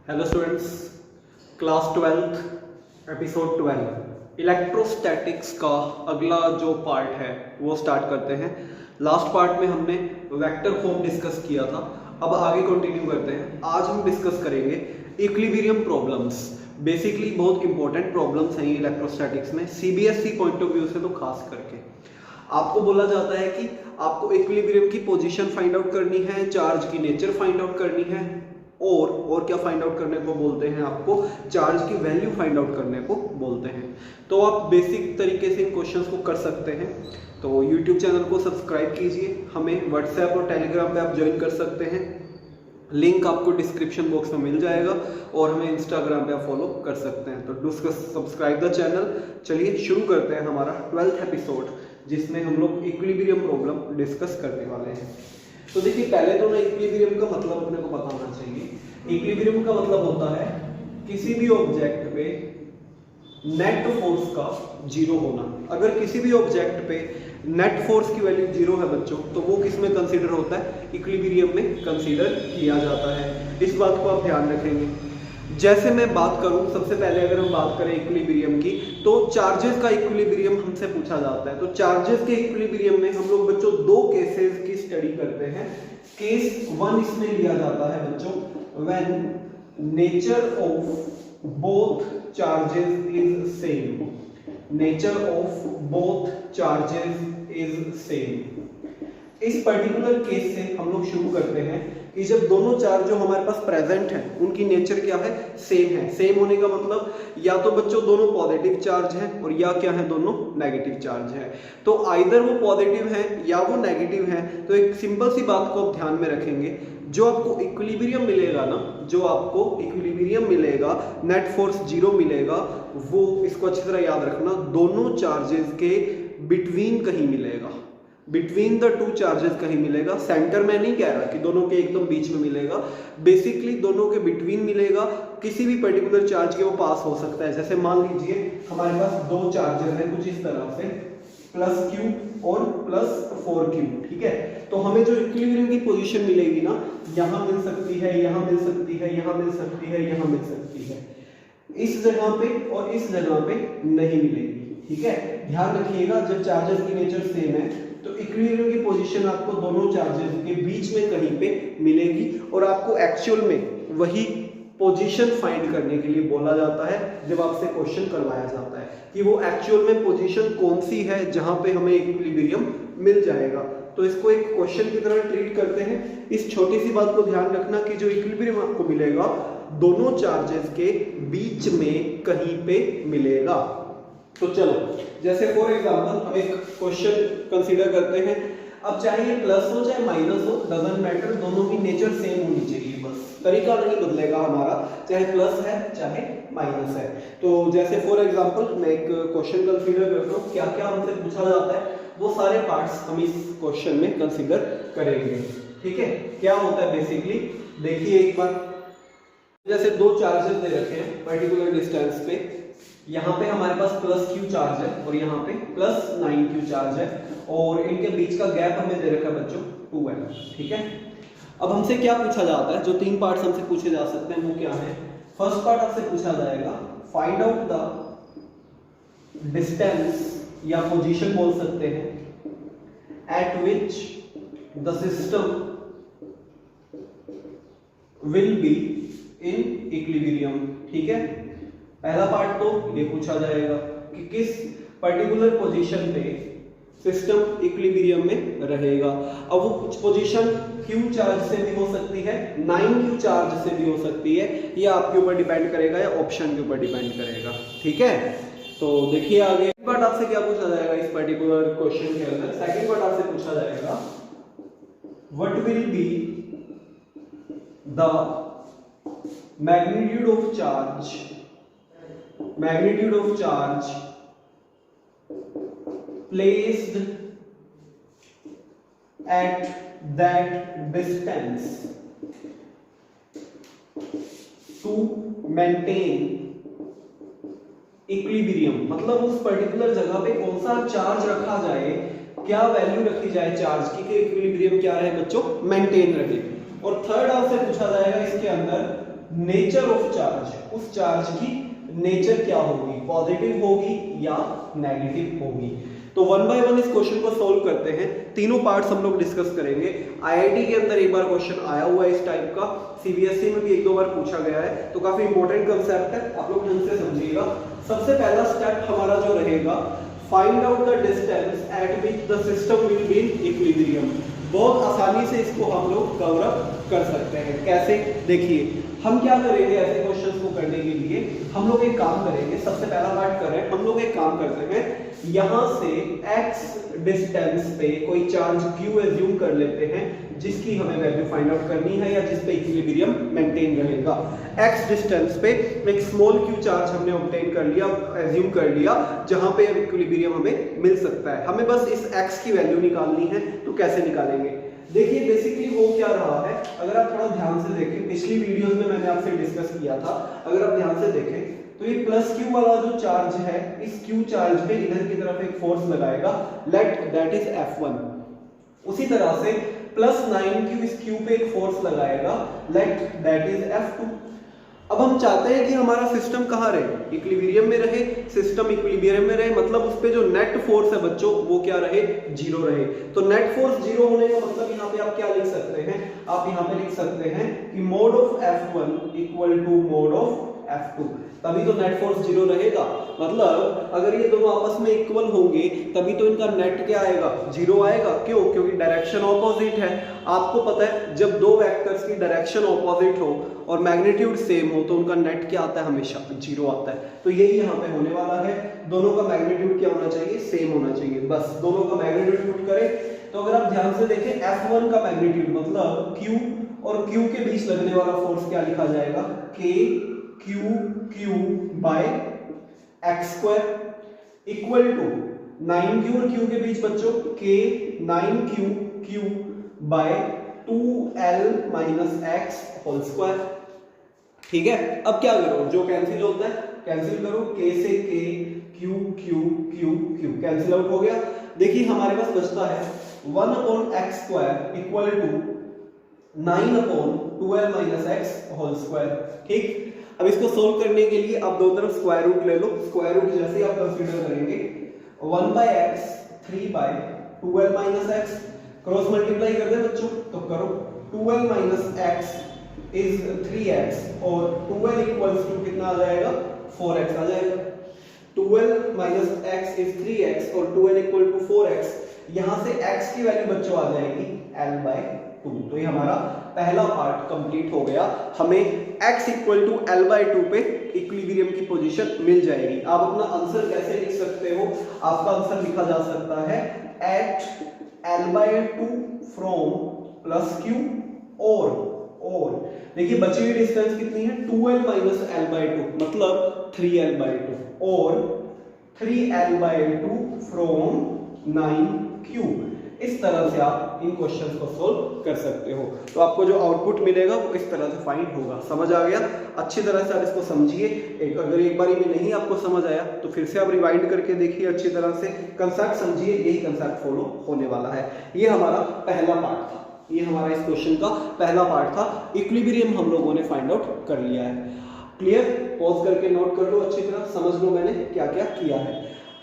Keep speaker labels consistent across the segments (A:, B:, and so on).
A: Hello students, class 12 episode 12 electrostatics का अगला जो पार्ट है वो स्टार्ट करते हैं। लास्ट पार्ट में हमने वेक्टर फॉर्म डिस्कस किया था, अब आगे कंटिन्यू करते हैं। आज हम डिस्कस करेंगे इक्विलिब्रियम प्रॉब्लम्स। बेसिकली बहुत इंपॉर्टेंट प्रॉब्लम्स हैं इलेक्ट्रोस्टैटिक्स में, सीबीएसई पॉइंट ऑफ व्यू से तो खास करके। आपको बोला जाता है कि आपको इक्विलिब्रियम की पोजीशन फाइंड आउट करनी है, चार्ज की नेचर फाइंड आउट करनी है और क्या फाइंड आउट करने को बोलते हैं, आपको चार्ज की वैल्यू फाइंड आउट करने को बोलते हैं। तो आप बेसिक तरीके से इन क्वेश्चंस को कर सकते हैं। तो यूट्यूब चैनल को सब्सक्राइब कीजिए, हमें व्हाट्सएप और टेलीग्राम पे आप ज्वाइन कर सकते हैं, लिंक आपको डिस्क्रिप्शन बॉक्स में मिल जाएगा, और हमें इंस्टाग्राम पे आप फॉलो कर सकते हैं। तो डू सब्सक्राइब द चैनल। चलिए शुरू करते हैं हमारा 12th एपिसोड, जिसमें हम लोग इक्विलिब्रियम प्रॉब्लम डिस्कस करने वाले हैं। तो देखिए, पहले तो ना इक्विलिब्रियम का मतलब अपने को पता होना चाहिए। इक्विलिब्रियम का मतलब होता है किसी भी ऑब्जेक्ट पे नेट फोर्स का जीरो होना। अगर किसी भी ऑब्जेक्ट पे नेट फोर्स की वैल्यू जीरो है बच्चों, तो वो किस में कंसीडर होता है? इक्विलिब्रियम में कंसीडर किया जाता है। इस बात को आप ध्यान रखेंगे। जैसे मैं बात करूं, सबसे पहले अगर हम बात करें इक्विलिब्रियम की, तो चार्जेस का इक्विलिब्रियम हमसे पूछा जाता है। तो चार्जेस के इक्विलिब्रियम में हम लोग बच्चों दो केसेस की स्टडी करते हैं। केस 1 इसमें लिया जाता है बच्चों, when nature of both charges is same. Nature of both charges is same. इस पर्टिकुलर केस से हम लोग शुरू करते हैं कि जब दोनों चार्ज जो हमारे पास प्रेजेंट हैं उनकी नेचर क्या है? सेम है। सेम होने का मतलब या तो बच्चों दोनों पॉजिटिव चार्ज हैं और या क्या है? दोनों नेगेटिव चार्ज है। तो आइदर वो पॉजिटिव है या वो नेगेटिव है। तो एक सिंपल सी बात को आप ध्यान में रखेंगे, जो आपको इक्विलिब्रियम मिलेगा ना, जो आपको इक्विलिब्रियम मिलेगा, नेट फोर्स जीरो मिलेगा, वो इसको अच्छी तरह याद रखना, दोनों चार्जेस के बिटवीन कहीं मिलेगा। बिटवीन द टू चार्जेस कहीं मिलेगा। सेंटर में नहीं कह रहा कि दोनों के एकदम बीच में मिलेगा, बेसिकली दोनों के बिटवीन मिलेगा। किसी भी पर्टिकुलर चार्ज के वो पास हो सकता है। जैसे मान लीजिए हमारे पास दो चार्जेस हैं कुछ इस तरह से, प्लस क्यू और प्लस 4q, ठीक है। तो हमें जो इक्विलिब्रियम की पोजीशन मिलेगी ना, यहां मिल सकती है, यहां मिल सकती है, यहां मिल सकती है, यहां मिल सकती है। इस जगह पे और इस जगह पे नहीं मिलेगी, ठीक है। ध्यान रखिएगा, जब चार्जेस की नेचर सेम है तो इक्विलिब्रियम की पोजीशन आपको दोनों चार्जेस के बीच में कहीं पे मिलेगी, और आपको एक्चुअल में वही पोजीशन फाइंड करने के लिए बोला जाता है। जब आपसे क्वेश्चन करवाया जाता है कि वो एक्चुअल में पोजीशन कौन सी है जहां पे हमें इक्विलिब्रियम मिल जाएगा, तो इसको एक क्वेश्चन की तरह ट्रीट करते हैं। इस छोटी सी बात को ध्यान रखना कि जो इक्विलिब्रियम आपको मिलेगा दोनों चार्जेस के बीच में कहीं पे मिलेगा। तो चलो, जैसे फॉर एग्जांपल हम एक क्वेश्चन कंसीडर करते हैं। अब चाहे ये प्लस हो चाहे माइनस हो, डजंट मैटर, दोनों की नेचर सेम होनी चाहिए, बस तरीका नहीं बदलेगा हमारा, चाहे प्लस है चाहे माइनस है। तो जैसे फॉर एग्जांपल मैं एक क्वेश्चन कंसीडर करता हूँ, क्या क्या हमसे पूछा जाता है वो सारे पार्ट्स हम इस क्वेश्चन में कंसीडर करेंगे, ठीक है। क्या होता है बेसिकली, देखिए एक बार, जैसे दो चार्जेस दे रखे हैं पर्टिकुलर डिस्टेंस पे, यहाँ पे हमारे पास प्लस q चार्ज है और यहाँ पे प्लस 9q चार्ज है, और इनके बीच का गैप हमें दे रखा है बच्चों 2m, ठीक है। अब हमसे क्या पूछा जाता है? जो तीन पार्ट्स हमसे पूछे जा सकते हैं वो क्या है? फर्स्ट पार्ट आपसे पूछा जाएगा, फाइंड आउट द डिस्टेंस या पोजीशन बोल सकते हैं, eight which the system will be in equilibrium, ठीक है। पहला पार्ट तो ये पूछा जाएगा कि किस पर्टिकुलर पोजीशन पे सिस्टम इक्विलिब्रियम में रहेगा। अब वो कुछ पोजीशन q चार्ज से भी हो सकती है, 9q चार्ज से भी हो सकती है, ये आपके ऊपर डिपेंड करेगा या ऑप्शन के ऊपर डिपेंड करेगा, ठीक है। तो देखिए आगे पार्ट आपसे क्या पूछा जाएगा इस पर्टिकुलर क्वेश्चन के अंदर। सेकंड पार्ट आपसे पूछा जाएगा, what will be the magnitude of charge placed at that distance to maintain equilibrium. मतलब उस पर्टिकुलर जगह पे कौन सा चार्ज रखा जाए, क्या वैल्यू रखी जाए चार्ज की कि इक्विलिब्रियम क्या रहे बच्चों? मेंटेन रहे। और थर्ड आपसे पूछा जाएगा इसके अंदर, नेचर ऑफ चार्ज, उस चार्ज की नेचर क्या होगी, पॉजिटिव होगी या नेगेटिव होगी। तो वन बाय वन इस क्वेश्चन को सोल्व करते हैं, तीनों पार्ट्स हम लोग डिस्कस करेंगे। आईआईटी के अंदर एक बार क्वेश्चन आया हुआ है इस टाइप का, सीबीएसई में भी एक दो बार पूछा गया है, तो काफी इंपॉर्टेंट कंसेप्ट है, आप लोग ढंग से समझिएगा। सबसे पहला स्टेप हमारा जो रहेगा, find out the distance eight which the system will be in equilibrium. बहुत आसानी से इसको हम लोग कवर अप कर सकते हैं। कैसे, देखिए हम क्या करेंगे ऐसे क्वेश्चंस को करने के लिए, हम लोग एक काम करेंगे, सबसे पहला पार्ट करें, हम लोग एक काम करते हैं, यहां से x डिस्टेंस पे कोई चार्ज q एज्यूम कर लेते हैं जिसकी हमें वैल्यू फाइंड आउट करनी है या जिस पे इक्विलिब्रियम मेंटेन रहेगा। x डिस्टेंस पे एक स्मॉल q चार्ज हमने ऑब्टेन कर लिया, एज्यूम कर लिया, जहां पे अब इक्विलिब्रियम हमें मिल सकता है। हमें बस इस x की वैल्यू निकालनी है, तो कैसे निकालेंगे, देखिए बेसिकली वो क्या रहा है, अगर आप थोड़ा ध्यान से देखें, पिछली वीडियोस में मैंने आपसे डिस्कस किया था, अगर आप ध्यान से देखें तो ये प्लस q वाला जो चार्ज है, इस q चार्ज पे इधर की तरफ एक फोर्स लगाएगा, लेट दैट इज F1। उसी तरह से प्लस 9q इस q पे एक फोर्स लगाएगा, लेट दैट इज F2। अब हम चाहते हैं कि हमारा सिस्टम कहाँ रहे, इक्विलिब्रियम में रहे, सिस्टम इक्विलिब्रियम में रहे, मतलब उस पे जो नेट फोर्स है बच्चों वो क्या रहे, जीरो रहे। तो नेट फोर्स जीरो होने का मतलब यहाँ पे आप क्या लिख सकते हैं, आप यहाँ पे लिख सकते हैं कि mod of F1 equal to mod of F2, तभी तो नेट फोर्स जीरो रहेगा। मतलब अगर ये दोनों आपस में इक्वल होंगे तभी तो इनका नेट क्या आएगा, जीरो आएगा। क्यों, क्योंकि डायरेक्शन ऑपोजिट है। आपको पता है जब दो वेक्टर्स की डायरेक्शन ऑपोजिट हो और मैग्नीट्यूड सेम हो तो उनका नेट क्या आता है, हमेशा जीरो आता है। तो यही यहाँ पे होने वाला है, दोनों का मैग्नीट्यूड क्या होना चाहिए, सेम होना चाहिए, बस दोनों का मैग्नीट्यूड पुट करें। तो अगर आप ध्यान से देखें F1 का मैग्नीट्यूड मतलब Q और Q के बीच लगने वाला फोर्स क्या लिखा जाएगा, Q by x square equal to 9q और q के बीच बच्चों K 9q by 2l minus x whole square. ठीक है, अब क्या करो, जो कैंसिल होता है कैंसिल करो, K से K Q कैंसिल आउट हो गया। देखिए हमारे पास बचता है 1/x square equal to 9/2l minus x whole square. ठीक, अब इसको सोल्व करने के लिए आप दो तरफ स्क्वायर रूट ले लो, स्क्वायर रूट जैसे ही आप कंसीडर करेंगे 1/x 3/2l minus x, cross multiply कर दे बच्चों, तो करो 2l minus x is 3x और 2l इक्वल्स टू कितना आ जाएगा, 4x आ जाएगा। 2l minus x is 3x और 2l इक्वल टू 4x, यहां से x की वैल्यू बच्चों आ जाएगी l/2। तो ये हमारा पहला पार्ट कंप्लीट हो गया, हमें x इक्वल टू l/2 पे इक्विलिब्रियम की पोजीशन मिल जाएगी। आप अपना आंसर कैसे लिख सकते हो, आपका आंसर लिखा जा सकता है at l/2 from plus q और देखिए बची हुई डिस्टेंस कितनी है, 2l माइनस l/2 मतलब 3l/2 और 3l/2 फ्रॉम 9q। इस तरह से आप इन क्वेश्चंस को सोल्व कर सकते हो। तो आपको जो आउटपुट मिलेगा वो इस तरह से फाइंड होगा। समझ आ गया, अच्छी तरह से आप इसको समझिए। अगर एक बारी में नहीं आपको समझ आया तो फिर से आप रिवाइंड करके देखिए, अच्छी तरह से कंसेप्ट समझिए, यही कंसेप्ट फॉलो होने वाला है। ये हमारा पहला पार्ट था, ये हमारा इस क्वेश्चन का पहला पार्ट था। इक्विलिब्रियम हम लोगों ने फाइंड आउट कर लिया है। क्लियर, पॉज करके नोट कर लो, अच्छी तरह समझ लो मैंने क्या क्या किया है।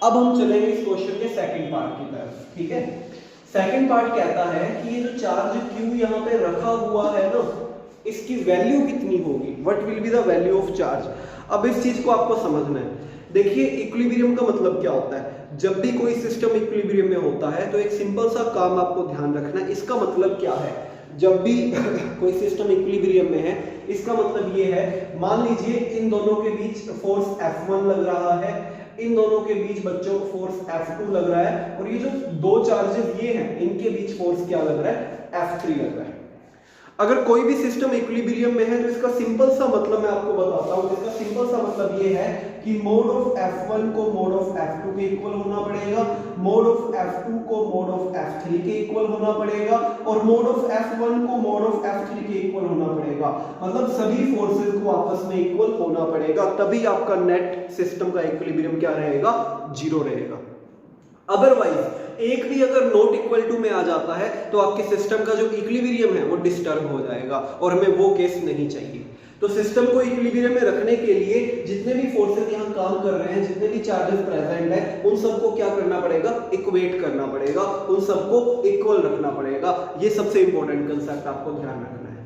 A: अब हम चलेंगे इस क्वेश्चन के सेकंड पार्ट की तरफ। ठीक है, सेकंड पार्ट कहता है कि ये जो चार्ज Q यहाँ पे रखा हुआ है ना, इसकी वैल्यू कितनी होगी, what will be the value of charge. अब इस चीज को आपको समझना है। देखिए इक्विलिब्रियम का मतलब क्या होता है, जब भी कोई सिस्टम इक्विलिब्रियम में होता है तो एक सिंपल सा काम आपको ध्यान रखना है। इसका मतलब क्या है, जब भी कोई सिस्टम इक्विलिब्रियम में है, इसका मतलब ये है, मान लीजिए इन दोनों के बीच फोर्स F1 लग रहा है, इन दोनों के बीच बच्चों फोर्स F2 लग रहा है, और ये जो दो चार्जेस ये हैं इनके बीच फोर्स क्या लग रहा है, F3 लग रहा है। अगर कोई भी सिस्टम इक्विलिब्रियम में है तो इसका सिंपल सा मतलब मैं आपको बताता हूं, इसका सिंपल सा मतलब ये है कि मोड ऑफ F1 को मोड ऑफ F2 के इक्वल होना पड़ेगा, मोड ऑफ F2 को मोड ऑफ F3 के इक्वल होना पड़ेगा, और मोड ऑफ F1 को मोड ऑफ F3 के इक्वल होना पड़ेगा। मतलब सभी फोर्सेस को आपस में इक्वल होना पड़ेगा, तभी आपका नेट सिस्टम का इक्विलिब्रियम क्या रहेगा, जीरो रहेगा। अदरवाइज एक भी अगर नॉट इक्वल टू में आ जाता है तो आपके सिस्टम का जो इक्विलिब्रियम है वो डिस्टर्ब हो जाएगा, और हमें वो केस नहीं चाहिए। तो सिस्टम को इक्विलिब्रियम में रखने के लिए जितने भी फोर्सेस यहाँ काम कर रहे हैं, जितने भी चार्जेस प्रेजेंट है, उन सबको क्या करना पड़ेगा, इक्वेट करना पड़ेगा, उन सबको इक्वल रखना पड़ेगा। ये सबसे इंपॉर्टेंट कंसेप्ट आपको ध्यान रखना है।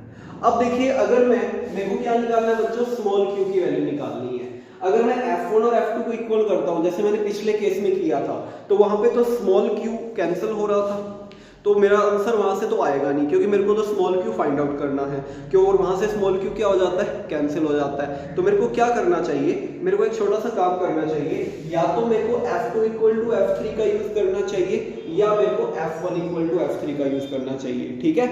A: अब देखिए, अगर मेरे को क्या निकालना है बच्चों, स्मॉल क्यू की वैल्यू निकालनी है। अगर मैं F1 और F2 को इक्वल करता हूं, जैसे मैंने पिछले केस में किया था, तो वहां पे तो स्मॉल क्यू कैंसिल हो रहा था, तो मेरा आंसर वहां से तो आएगा नहीं, क्योंकि मेरे को तो स्मॉल क्यू फाइंड आउट करना है, क्यों, और वहां से स्मॉल क्यू क्या हो जाता है, कैंसिल हो जाता है। तो मेरे को क्या करना चाहिए, मेरे को एक छोटा सा काम करना चाहिए, या तो मेरे को F2 इक्वल टू F3 का यूज करना चाहिए, या मेरे को F1 इक्वल टू F3 का यूज करना चाहिए। ठीक है,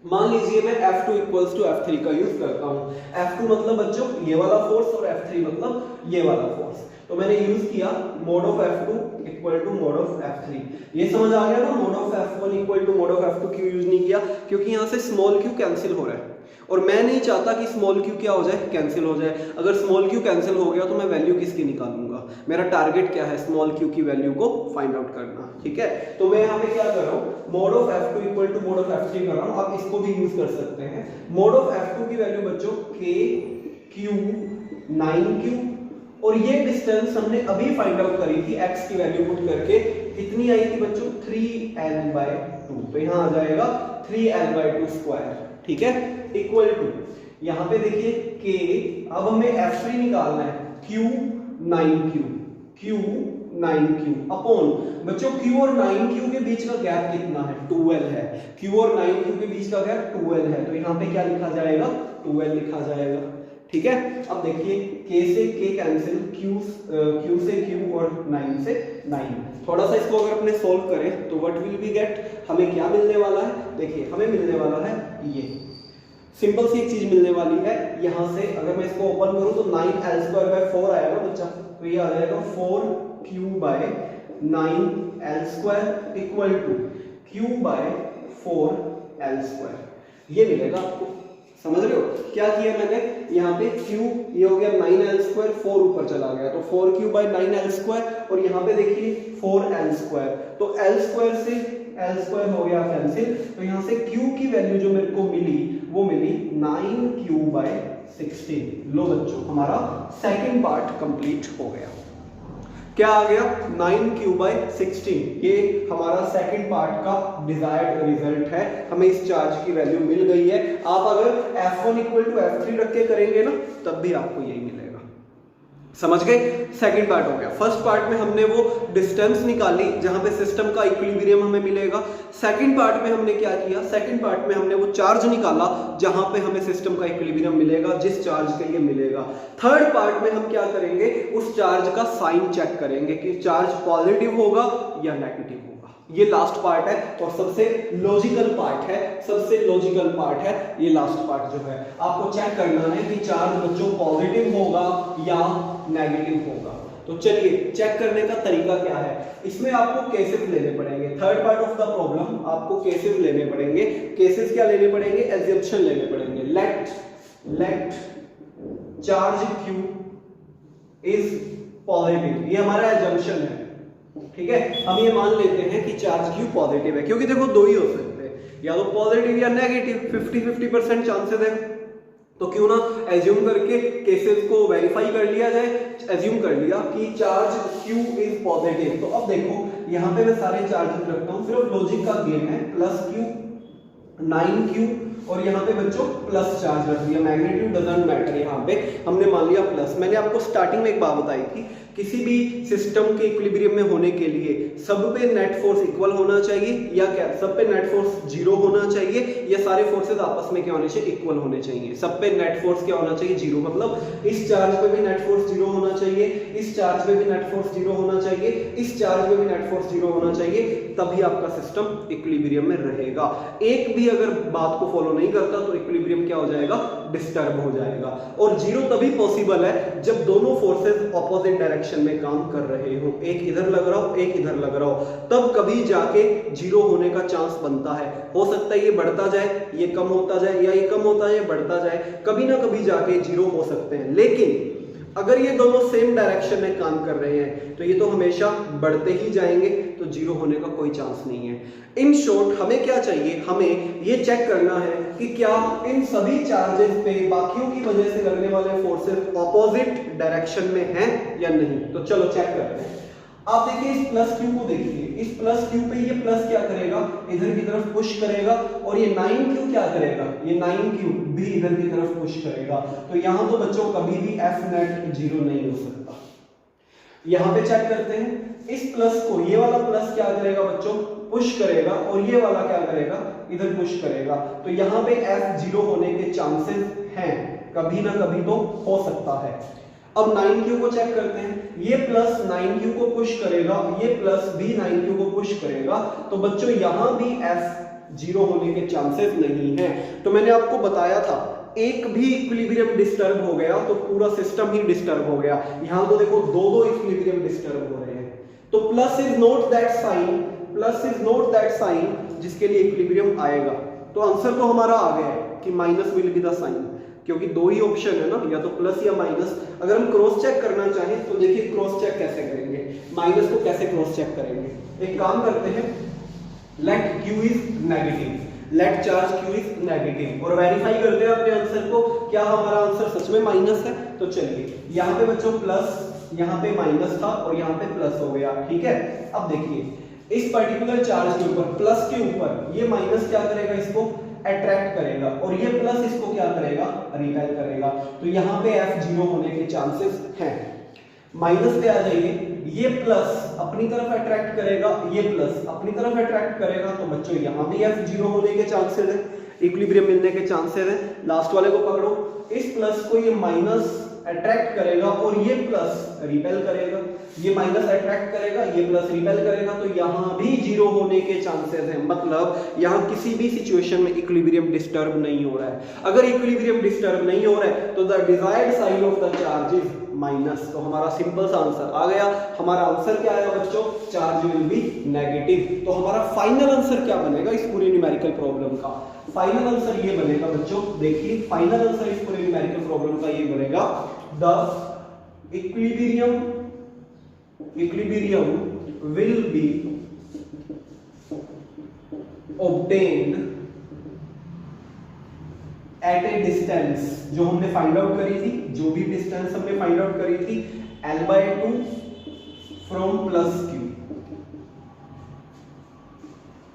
A: मान लीजिए मैं F2 इक्वल्स टू F3 का यूज करता हूं। F2 मतलब बच्चों ये वाला फोर्स, और F3 मतलब ये वाला फोर्स। तो मैंने यूज किया mod of F2 equal to mod of F3। ये समझ आ गया ना, mod of F1 equal to mod of F2 क्यों यूज नहीं किया, क्योंकि यहाँ से स्मॉल क्यू कैंसिल हो रहा है, और मैं नहीं चाहता कि स्मॉल क्यू क्या हो जाए, कैंसिल हो जाए। अगर स्मॉल क्यू कैंसिल हो गया तो मैं वैल्यू किसकी निकालूंगा, मेरा टारगेट क्या है, स्मॉल क्यू की वैल्यू को फाइंड आउट करना। ठीक है, तो मैं यहाँ पे क्या कर रहा हूँ, mod of F2 equal to mod of F3 कर रहा हूँ। आप इसको भी यूज कर सकते हैं। मोड ऑफ F2 की वैल्यू बच्चों k q 9q, और ये डिस्टेंस हमने अभी फाइंड आउट करी थी, x की वैल्यू पुट करके कितनी आई थी बच्चों, 3l/2। तो यहाँ आ जाएगा 3l/2 स्क्वायर। ठीक है, इक्वल टू, यहाँ पे देखिए k, अब हमें F3 निकालना है, q 9q अपॉन बच्चों q और 9q के बीच का गैप कितना है, 2l है। q और 9q के बीच का गैप 2l है, तो यहाँ पे क्या लिखा जाएगा, 2l लिखा जाएगा। ठीक है, अब देखिए k से k कैंसिल, q से q और 9 से 9। थोड़ा सा इसको अगर अपने सोल्व करें तो व्हाट विल बी गेट, हमें क्या मिलने वाला है, देखिए हमें मिलने वाला है ये सिंपल सी एक चीज मिलने वाली है। यहां से अगर मैं इसको ओपन करूं तो 9l²/4 आएगा बच्चा, तो ये आ जाएगा 4q/9l² इक्वल टू q/4l²। ये मिलेगा आपको, समझ रहे हो क्या किया मैंने, यहाँ पे q ये हो गया 9l², 4 ऊपर चला गया, तो 4q/9l², और यहाँ पे देखिए 4l², तो l² से l² हो गया कैंसिल, तो यहाँ से q की वैल्यू जो मेरे को मिली वो मिली 9q/16। लो बच्चों, हमारा सेकंड पार्ट कंप्लीट हो गया। क्या आ गया, 9q/16। ये हमारा सेकंड पार्ट का डिजायर्ड रिजल्ट है, हमें इस चार्ज की वैल्यू मिल गई है। आप अगर F1 इक्वल टू F3 रख के करेंगे ना, तब भी आपको यही मिलेगा। समझ गए, सेकंड पार्ट हो गया। फर्स्ट पार्ट में हमने वो डिस्टेंस निकाली जहां पे सिस्टम का इक्विलिब्रियम हमें मिलेगा। सेकंड पार्ट में हमने क्या किया, सेकंड पार्ट में हमने वो चार्ज निकाला जहां पे हमें सिस्टम का इक्विलिब्रियम मिलेगा, जिस चार्ज के लिए मिलेगा। थर्ड पार्ट में हम क्या करेंगे, उस चार्ज का साइन चेक करेंगे कि चार्ज पॉजिटिव होगा या नेगेटिव होगा। ये लास्ट पार्ट है और सबसे लॉजिकल पार्ट है, सबसे लॉजिकल पार्ट है ये लास्ट पार्ट जो है। आपको चेक करना है कि चार्ज बच्चों पॉजिटिव होगा या नेगेटिव होगा। तो चलिए चेक करने का तरीका क्या है, इसमें आपको केसेस लेने पड़ेंगे। Third part of the problem आपको केसेस लेने पड़ेंगे। केसेस क्या लेने पड़ेंगे, एजम्पशन लेने पड़ेंगे। Let charge Q is positive, ये हमारा एजम्पशन है। ठीक है, हम ये मान लेते हैं कि चार्ज Q पॉजिटिव है, क्योंकि देखो दो ही हो सकते हैं, या तो पॉजिटिव या नेगेटिव, 50-50% चांसेस है। तो क्यों ना एज्यूम करके केसेस को वेरीफाई कर लिया जाए। एज्यूम कर लिया कि चार्ज Q इज पॉजिटिव, तो अब देखो यहाँ पे मैं सारे चार्जेस रखता हूँ, सिर्फ लॉजिक का गेम है। +Q 9Q और यहाँ पे बच्चों प्लस चार्ज रख दिया, मैग्नीट्यूड डजंट मैटर। यहाँ पे हमने मान लिया प्लस। मैंने आपको स्टार्टिंग में एक बात बताई थी, किसी भी सिस्टम के इक्विलिब्रियम में होने के लिए सब पे नेट फोर्स इक्वल होना चाहिए, या क्या सब पे नेट फोर्स जीरो होना चाहिए, या सारे फोर्सेस आपस में क्या होने चाहिए, इक्वल होने चाहिए। सब पे नेट फोर्स क्या होना चाहिए, जीरो। मतलब इस चार्ज पे भी नेट फोर्स जीरो होना चाहिए, इस चार्ज पे भी नेट फोर्स जीरो होना चाहिए, इस चार्ज पे भी नेट फोर्स जीरो होना चाहिए, तभी आपका सिस्टम इक्विलिब्रियम में रहेगा। एक भी अगर बात को फॉलो नहीं करता तो इक्विलिब्रियम क्या हो जाएगा, डिस्टर्ब हो जाएगा। और जीरो तभी पॉसिबल है जब दोनों फोर्सेस ऑपोजिट डायरेक्शन में काम कर रहे हो, एक इधर लग रहा हो, एक इधर लग रहा हो, तब कभी जाके जीरो होने का चांस बनता है। हो सकता है ये बढ़ता जाए, ये कम होता जाए, या ये कम होता है, बढ़ता जाए, कभी ना कभी जाके जीरो हो सकते हैं। लेकिन अगर ये दोनों सेम डायरेक्शन में काम कर रहे हैं तो ये तो हमेशा बढ़ते ही जाएंगे, तो जीरो होने का कोई चांस नहीं है। इन शॉर्ट हमें क्या चाहिए, हमें ये चेक करना है कि क्या इन सभी चार्जेस पे बाकियों की वजह से लगने वाले फोर्सेस ऑपोजिट डायरेक्शन में हैं या नहीं। तो चलो चेक करते हैं। आप देखिए इस प्लस क्यू को देखिए, इस प्लस क्यू पे ये प्लस क्या करेगा, इधर की तरफ पुश करेगा, और ये 9q क्या करेगा, ये 9q भी इधर की तरफ पुश करेगा। तो यहां तो बच्चों कभी भी एफ नेट जीरो नहीं हो सकता। यहां पे चेक करते हैं, इस प्लस को ये वाला प्लस क्या करेगा बच्चों, पुश करेगा, और ये वाला क्या करेगा, इधर पुश करेगा। तो यहां पे एफ जीरो होने के चांसेस हैं, कभी ना कभी तो हो सकता है। अब 9q को चेक करते हैं, ये प्लस 9q को पुश करेगा, ये प्लस भी 9q को पुश करेगा, तो बच्चों यहां भी f जीरो होने के चांसेस नहीं है। तो मैंने आपको बताया था एक भी इक्विलिब्रियम डिस्टर्ब हो गया तो पूरा सिस्टम ही डिस्टर्ब हो गया। यहां तो देखो दो दो इक्विलिब्रियम डिस्टर्ब हो रहे हैं। तो plus is not that sign, plus is not that sign जिसके लिए इक्विलिब्रियम आएगा। तो आंसर तो हमारा आ गया है कि minus will be the sign, क्योंकि दो ही ऑप्शन है ना, या तो प्लस या माइनस। अगर हम क्रॉस चेक करना चाहें तो देखिए क्रॉस चेक कैसे करेंगे, माइनस को कैसे क्रॉस चेक करेंगे। एक काम करते हैं, let q is negative, let charge q is negative, और वेरीफाई करते हैं अपने आंसर को, क्या हमारा आंसर सच में माइनस है। तो चलिए यहाँ पे बच्चों प्लस, यहाँ पे माइनस था और यहाँ पे प्लस हो गया, ठीक है। अब देखिए इस पर्टिकुलर चार्ज के ऊपर, प्लस के ऊपर, ये माइनस क्या करेगा, इसको अट्रैक्ट करेगा, और ये प्लस इसको क्या करेगा, रिपेल करेगा। तो यहाँ पे f जीरो होने के चांसेस हैं। माइनस पे आ जाइए, ये प्लस अपनी तरफ अट्रैक्ट करेगा, ये प्लस अपनी तरफ अट्रैक्ट करेगा, तो बच्चों यहाँ भी f जीरो होने के चांसेस है, इक्विलिब्रियम मिलने के चांसेस है। लास्ट वाले को पकड़ो, इस प्लस को ये माइनस अट्रैक्ट करेगा और ये प्लस रिपेल करेगा, ये माइनस अट्रैक्ट करेगा, ये प्लस रिपेल करेगा, तो यहां भी जीरो होने के चांसेस हैं। मतलब यहां किसी भी सिचुएशन में इक्विलिब्रियम डिस्टर्ब नहीं हो रहा है। अगर इक्विलिब्रियम डिस्टर्ब नहीं हो रहा है तो the desired sign of the charge is minus. तो हमारा सिंपल सा आंसर आ गया। हमारा आंसर क्या आया बच्चों, चार्ज विल बी नेगेटिव। तो हमारा फाइनल आंसर क्या बनेगा इस पूरी न्यूमेरिकल प्रॉब्लम का, फाइनल आंसर ये बनेगा बच्चों, देखिए फाइनल आंसर इस पूरे न्यूमेरिकल प्रॉब्लम का ये बनेगा, the equilibrium will be obtained at a distance, जो हमने फाइंड आउट करी थी, जो भी डिस्टेंस हमने फाइंड आउट करी थी, L/2 from plus q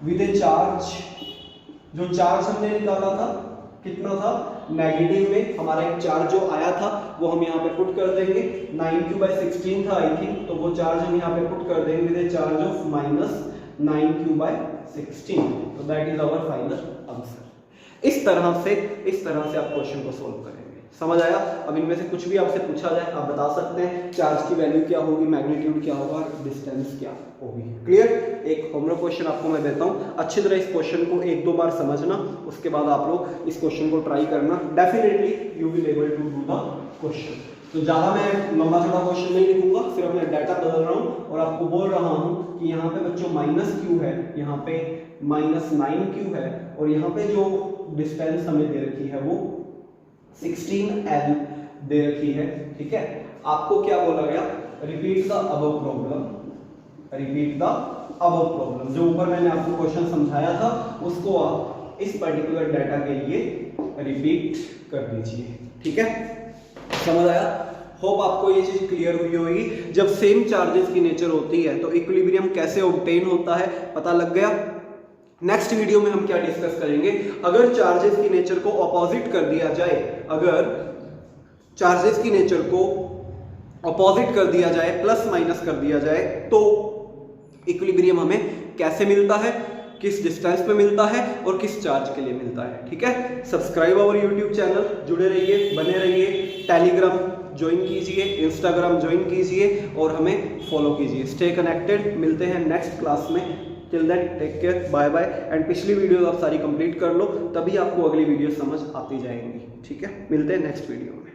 A: with a charge. जो चार्ज हमने निकाला था कितना था, नेगेटिव में हमारा एक चार्ज जो आया था वो हम यहाँ पे पुट कर देंगे, 9q/16 था आई थिंक, तो वो चार्ज हम यहाँ पे पुट कर देंगे with a charge of minus 9q/16। तो that is our final answer. इस तरह से आप क्वेश्चन को सोल्व करेंगे। समझ आया। अब इनमें से कुछ भी आपसे पूछा जाए आप बता सकते हैं, चार्ज की वैल्यू क्या होगी, मैग्नीट्यूड क्या होगा, डिस्टेंस क्या होगी। क्लियर। एक होमवर्क क्वेश्चन आपको मैं देता हूं, अच्छी तरह इस क्वेश्चन को एक दो बार समझना, उसके बाद आप लोग इस क्वेश्चन को ट्राई करना, definitely you will able to do the question. तो ज्यादा मैं लंबा चौड़ा क्वेश्चन नहीं लिखूंगा, सिर्फ मैं डाटा बदल रहा हूं और आपको बोल रहा हूं कि यहाँ पे बच्चों माइनस क्यू है, यहाँ पे माइनस 9q है, और यहाँ पे जो डिस्टेंस हमें दे रखी है वो 16L दे रखी है। ठीक है, आपको क्या बोला गया, repeat the above problem, repeat the above problem. जो ऊपर मैंने आपको क्वेश्चन समझाया था उसको आप इस पर्टिकुलर डाटा के लिए रिपीट कर दीजिए। ठीक है, समझ आया। होप आपको ये चीज क्लियर हुई होगी। जब सेम चार्जेस की नेचर होती है तो इक्विलिब्रियम कैसे ऑब्टेन होता है पता लग गया। नेक्स्ट वीडियो में हम क्या डिस्कस करेंगे, अगर चार्जेस की नेचर को ऑपोजिट कर दिया जाए, अगर चार्जेस की नेचर को ऑपोजिट कर दिया जाए, प्लस माइनस कर दिया जाए, तो इक्विलिब्रियम हमें कैसे मिलता है, किस डिस्टेंस पे मिलता है और किस चार्ज के लिए मिलता है। ठीक है, सब्सक्राइब आवर यूट्यूब चैनल, जुड़े रहिए, बने रहिए, टेलीग्राम ज्वाइन कीजिए, इंस्टाग्राम ज्वाइन कीजिए और हमें फॉलो कीजिए। स्टे कनेक्टेड, मिलते हैं नेक्स्ट क्लास में। Till then take care, bye bye. And पिछली वीडियो आप सारी कंप्लीट कर लो, तभी आपको अगली वीडियो समझ आती जाएंगी। ठीक है, मिलते हैं नेक्स्ट वीडियो में।